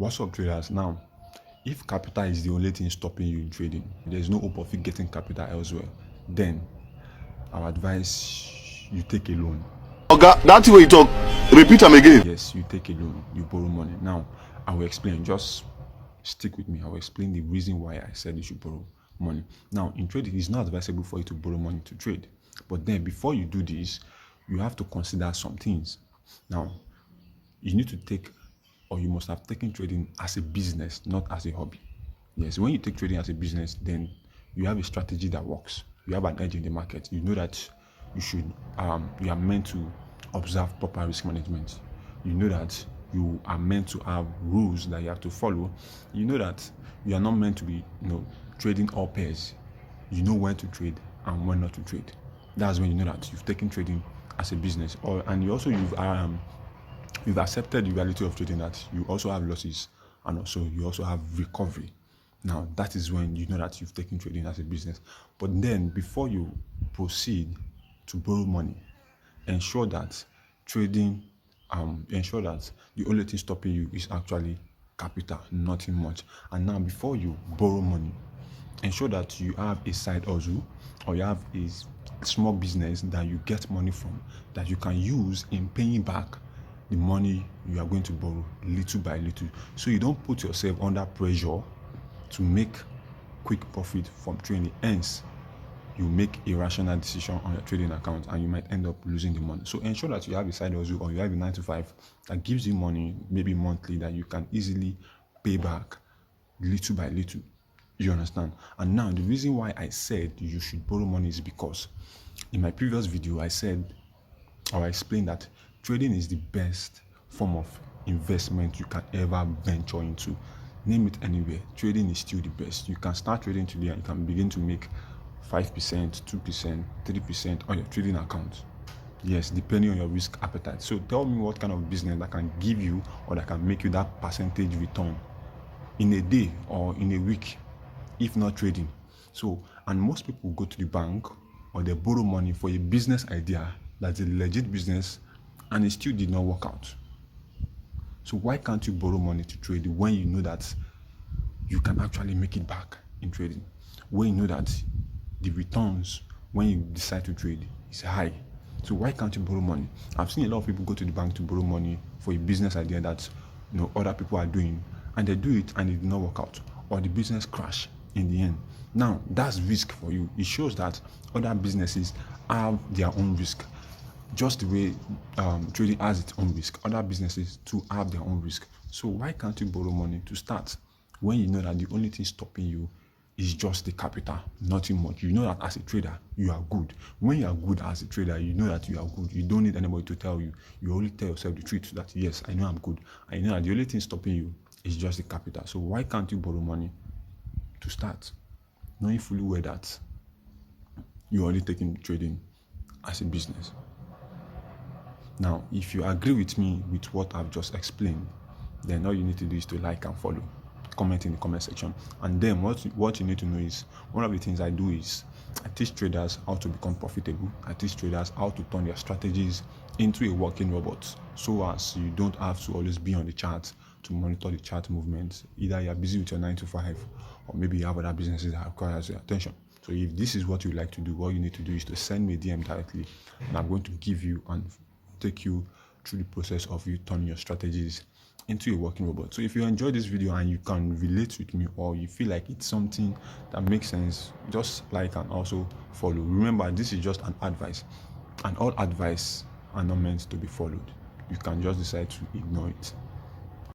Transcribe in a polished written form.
What's up, traders? Now, if capital is the only thing stopping you in trading, there's no hope of you getting capital elsewhere, then I would advise you take a loan. Oga, that way you talk, repeat them again. Yes, you take a loan, you borrow money. Now, I will explain. Just stick with me. I will explain the reason why I said you should borrow money. Now, in trading, it's not advisable for you to borrow money to trade. But then, before you do this, you have to consider some things. Now, you need to take, or you must have taken trading as a business, not as a hobby. Yes, when you take trading as a business, then you have a strategy that works. You have an edge in the market. You know that you are meant to observe proper risk management. You know that you are meant to have rules that you have to follow. You know that you are not meant to be, trading all pairs. You know when to trade and when not to trade. That's when you know that you've taken trading as a business, and you've accepted the reality of trading, that you also have losses and also you also have recovery. Now that is when you know that you've taken trading as a business. But then before you proceed to borrow money, ensure that trading ensure that the only thing stopping you is actually capital, nothing much. And now before you borrow money, ensure that you have a side hustle, or you have a small business that you get money from, that you can use in paying back the money you are going to borrow little by little, so you don't put yourself under pressure to make quick profit from trading. Hence, you make a rational decision on your trading account and you might end up losing the money. So ensure that you have a side hustle, or you have a 9 to 5 that gives you money, maybe monthly, that you can easily pay back little by little. You understand? And now the reason why I said you should borrow money is because in my previous video I explained that trading is the best form of investment you can ever venture into. Name it anywhere, trading is still the best. You can start trading today and you can begin to make 5%, 2%, 3% on your trading account. Yes, depending on your risk appetite. So tell me what kind of business that can give you, or that can make you that percentage return in a day or in a week, if not trading. So, and most people go to the bank or they borrow money for a business idea that's a legit business, and it still did not work out. So why can't you borrow money to trade when you know that you can actually make it back in trading? When you know that the returns when you decide to trade is high. So why can't you borrow money? I've seen a lot of people go to the bank to borrow money for a business idea that other people are doing, and they do it and it did not work out, or the business crash in the end. Now that's risk for you. It shows that other businesses have their own risk. Just the way trading has its own risk, other businesses too have their own risk. So why can't you borrow money to start when you know that the only thing stopping you is just the capital, nothing much? You know that as a trader, you are good. When you are good as a trader, you know that you are good. You don't need anybody to tell you. You only tell yourself the truth, that yes, I know I'm good. I know that the only thing stopping you is just the capital. So why can't you borrow money to start, knowing fully well that you're only taking trading as a business? Now, if you agree with me with what I've just explained, then all you need to do is to like and follow, comment in the comment section. And then what you need to know is, one of the things I do is I teach traders how to become profitable. I teach traders how to turn their strategies into a working robot, so as you don't have to always be on the chart to monitor the chart movements. Either you're busy with your 9 to 5, or maybe you have other businesses that require your attention. So if this is what you like to do, all you need to do is to send me a DM directly, and I'm going to give you and take you through the process of you turning your strategies into a working robot. So if you enjoyed this video and you can relate with me, or you feel like it's something that makes sense, just like and also follow. Remember, this is just an advice, and all advice are not meant to be followed. You can just decide to ignore it.